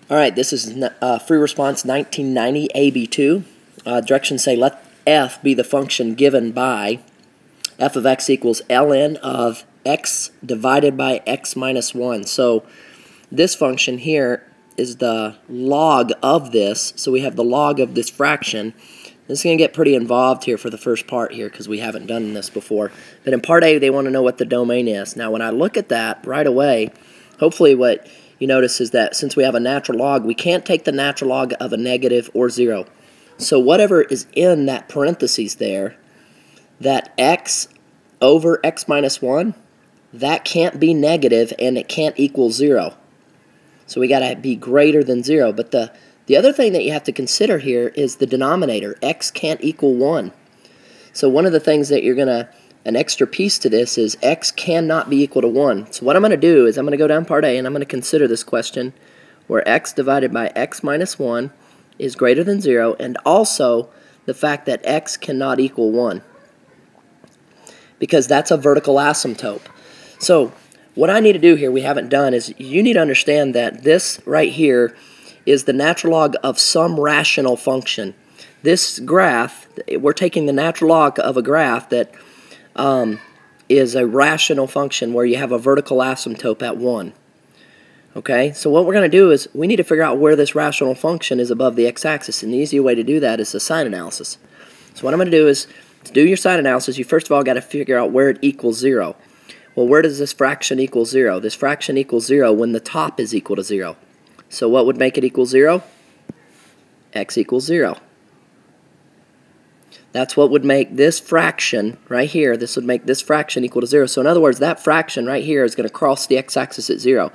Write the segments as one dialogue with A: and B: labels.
A: All right, this is free response 1990 AB2. Directions say let f be the function given by f of x equals ln of x divided by x minus 1. So this function here is the log of this. So we have the log of this fraction. This is going to get pretty involved here for the first part here because we haven't done this before. But in part A, they want to know what the domain is. Now, when I look at that right away, hopefully what you notice is that since we have a natural log, we can't take the natural log of a negative or 0. So whatever is in that parentheses there, that x over x minus 1, that can't be negative and it can't equal 0. So we got to be greater than 0. But the other thing that you have to consider here is the denominator. X can't equal 1. So one of the things that you're going to, an extra piece to this is x cannot be equal to 1. So what I'm going to do is I'm going to go down part A and I'm going to consider this question where x divided by x minus 1 is greater than 0, and also the fact that x cannot equal 1, because that's a vertical asymptote. So what I need to do here, we haven't done, is you need to understand that this right here is the natural log of some rational function. This graph, we're taking the natural log of a graph that is a rational function where you have a vertical asymptote at 1. Okay, so what we're going to do is we need to figure out where this rational function is above the x-axis, and the easier way to do that is the sign analysis. So what I'm going to do is, to do your sign analysis, you first of all got to figure out where it equals 0. Well, where does this fraction equal 0? This fraction equals 0 when the top is equal to 0. So what would make it equal 0? X equals 0. That's what would make this fraction right here, this would make this fraction equal to 0. So in other words, that fraction right here is going to cross the x-axis at 0.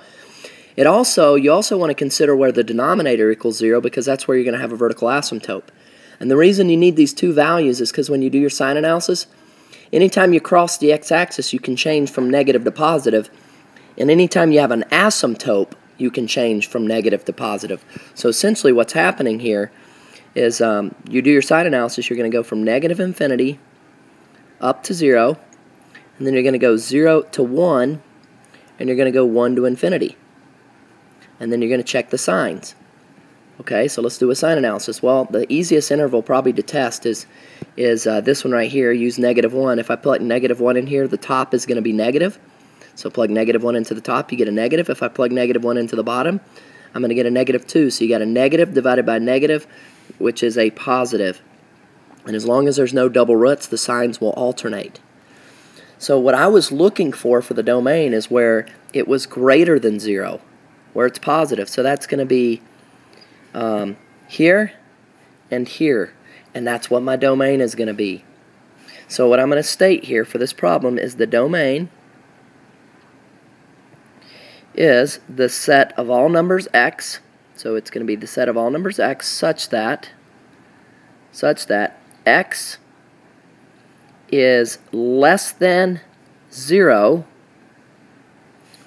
A: You also want to consider where the denominator equals 0, because that's where you're going to have a vertical asymptote. And the reason you need these two values is because when you do your sign analysis, anytime you cross the x-axis, you can change from negative to positive. And anytime you have an asymptote, you can change from negative to positive. So essentially what's happening here is you do your sign analysis, you're going to go from negative infinity up to 0, and then you're going to go 0 to 1, and you're going to go 1 to infinity. And then you're going to check the signs. Okay, so let's do a sign analysis. Well, the easiest interval probably to test is this one right here, use negative 1. If I plug negative 1 in here, the top is going to be negative. So plug negative 1 into the top, you get a negative. If I plug negative 1 into the bottom, I'm going to get a negative 2. So you got a negative divided by negative, which is a positive. And as long as there's no double roots, the signs will alternate. So what I was looking for the domain is where it was greater than 0, where it's positive. So that's going to be here and here. And that's what my domain is going to be. So what I'm going to state here for this problem is the domain is the set of all numbers x. So it's going to be the set of all numbers x such that x is less than 0.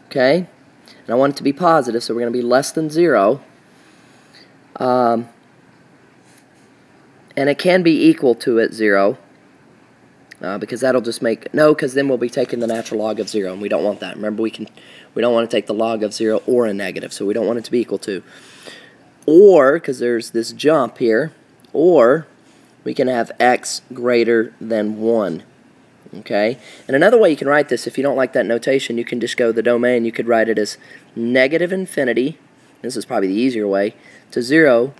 A: Okay? And I want it to be positive, so we're going to be less than 0. And it can be equal to it 0. Because that'll just make, no, because then we'll be taking the natural log of 0, and we don't want that. Remember, we don't want to take the log of 0 or a negative, so we don't want it to be equal to. Or, because there's this jump here, or we can have x greater than 1. Okay? And another way you can write this, if you don't like that notation, you can just go the domain. You could write it as negative infinity, this is probably the easier way, to 0,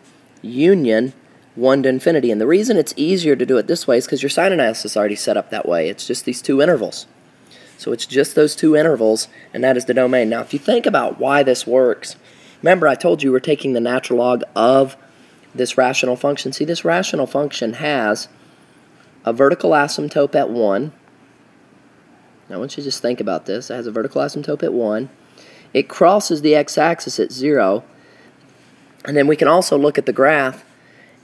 A: union 1 to infinity. And the reason it's easier to do it this way is because your sign analysis is already set up that way. It's just these two intervals. So it's just those two intervals, and that is the domain. Now, if you think about why this works, remember I told you we're taking the natural log of this rational function. See, this rational function has a vertical asymptote at 1. Now, I want you to just think about this. It has a vertical asymptote at 1. It crosses the x-axis at 0. And then we can also look at the graph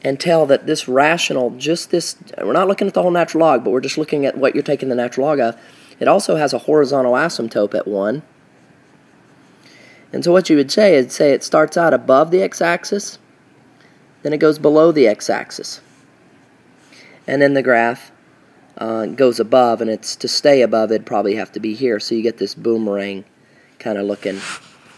A: and tell that this rational, just this, we're not looking at the whole natural log, but we're just looking at what you're taking the natural log of. It also has a horizontal asymptote at 1. And so what you would say is it starts out above the x-axis, then it goes below the x-axis. And then the graph goes above, and it's to stay above, it'd probably have to be here. So you get this boomerang kind of looking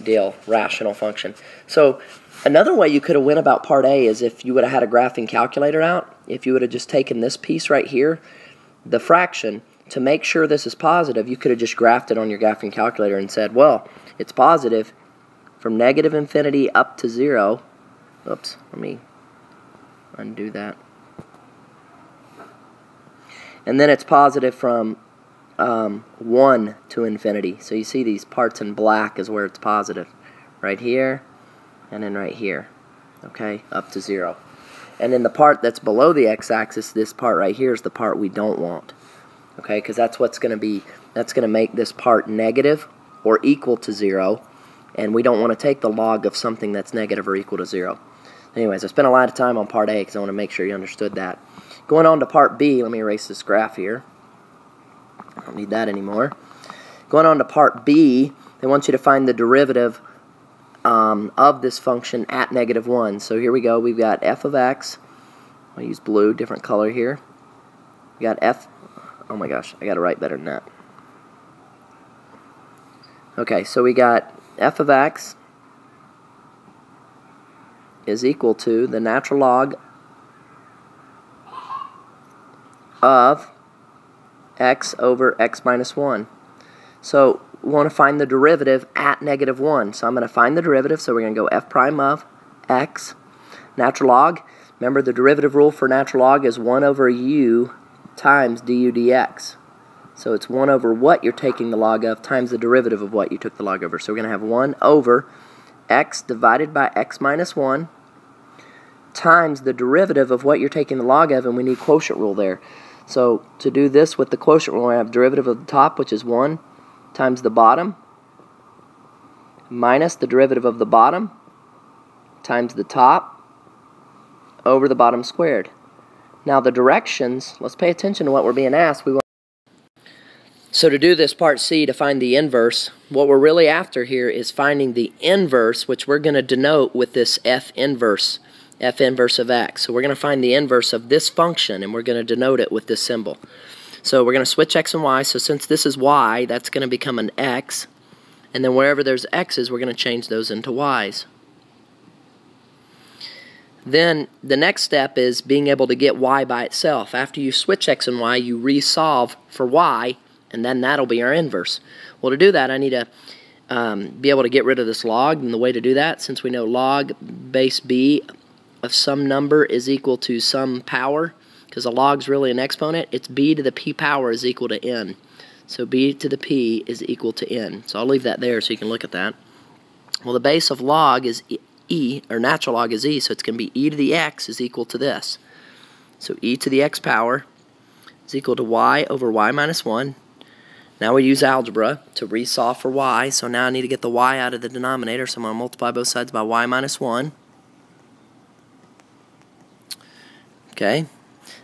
A: deal, rational function. So another way you could have went about part A is if you would have had a graphing calculator out, if you would have just taken this piece right here, the fraction, to make sure this is positive, you could have just graphed it on your graphing calculator and said, well, it's positive from negative infinity up to 0. Oops, let me undo that. And then it's positive from 1 to infinity. So you see these parts in black is where it's positive. Right here, and then right here. Okay, up to 0. And then the part that's below the x-axis, this part right here, is the part we don't want. Okay, because that's what's going to be, that's going to make this part negative or equal to 0. And we don't want to take the log of something that's negative or equal to 0. Anyways, I spent a lot of time on part A because I want to make sure you understood that. Going on to part B, let me erase this graph here. I don't need that anymore. Going on to part B, they want you to find the derivative of this function at -1. So here we go. We've got f of x. I'll use blue, different color here. We got f. Oh my gosh, I got to write better than that. Okay, so we got f of x is equal to the natural log of x over x minus 1. So we want to find the derivative at -1. So I'm going to find the derivative. So we're going to go f prime of x. Natural log. Remember the derivative rule for natural log is 1 over u times du dx. So it's 1 over what you're taking the log of times the derivative of what you took the log over. So we're going to have 1 over x divided by x minus 1 times the derivative of what you're taking the log of, and we need quotient rule there. So to do this with the quotient rule, we have derivative of the top, which is 1, times the bottom, minus the derivative of the bottom, times the top, over the bottom squared. Now the directions, let's pay attention to what we're being asked. So to do this part C, to find the inverse, what we're really after here is finding the inverse, which we're going to denote with this f inverse of x. So we're going to find the inverse of this function, and we're going to denote it with this symbol. So we're going to switch x and y. So since this is y, that's going to become an x. And then wherever there's x's, we're going to change those into y's. Then the next step is being able to get y by itself. After you switch x and y, you resolve for y, and then that'll be our inverse. Well, to do that, I need to be able to get rid of this log. And the way to do that, since we know log base b of some number is equal to some power, because a log's really an exponent, it's b to the p power is equal to n. So b to the p is equal to n. So I'll leave that there so you can look at that. Well, the base of log is e, or natural log is e, so it's going to be e to the x is equal to this. So e to the x power is equal to y over y minus 1. Now we use algebra to resolve for y, so now I need to get the y out of the denominator, so I'm going to multiply both sides by y minus 1. Okay,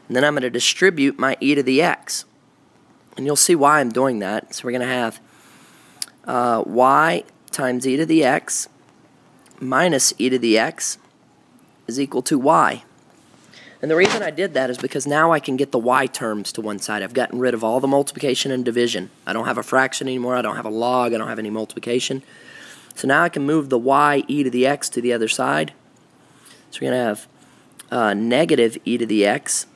A: and then I'm going to distribute my e to the x. And you'll see why I'm doing that. So we're going to have y times e to the x minus e to the x is equal to y. And the reason I did that is because now I can get the y terms to one side. I've gotten rid of all the multiplication and division. I don't have a fraction anymore. I don't have a log. I don't have any multiplication. So now I can move the y e to the x to the other side. So we're going to have negative e to the x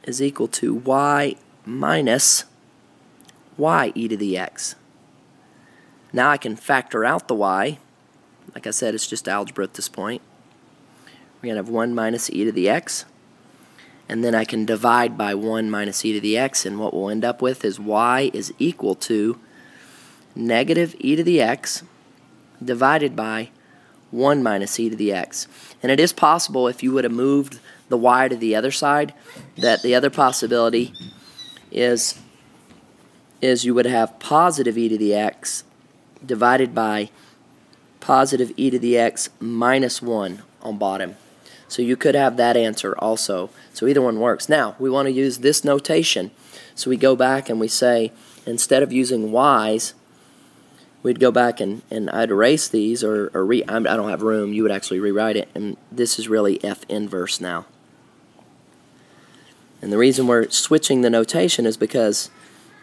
A: is equal to y minus y e to the x. Now I can factor out the y. Like I said, it's just algebra at this point. We're going to have 1 minus e to the x. And then I can divide by 1 minus e to the x, and what we'll end up with is y is equal to negative e to the x divided by 1 minus e to the x. And it is possible, if you would have moved the y to the other side, that the other possibility is you would have positive e to the x divided by positive e to the x minus 1 on bottom. So you could have that answer also. So either one works. Now, we want to use this notation. So we go back and we say, instead of using y's, we'd go back and I'd erase these, or I don't have room. You would actually rewrite it. And this is really f inverse now. And the reason we're switching the notation is because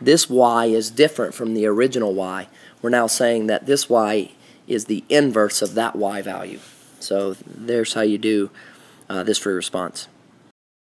A: this y is different from the original y. We're now saying that this y is the inverse of that y value. So there's how you do this free response.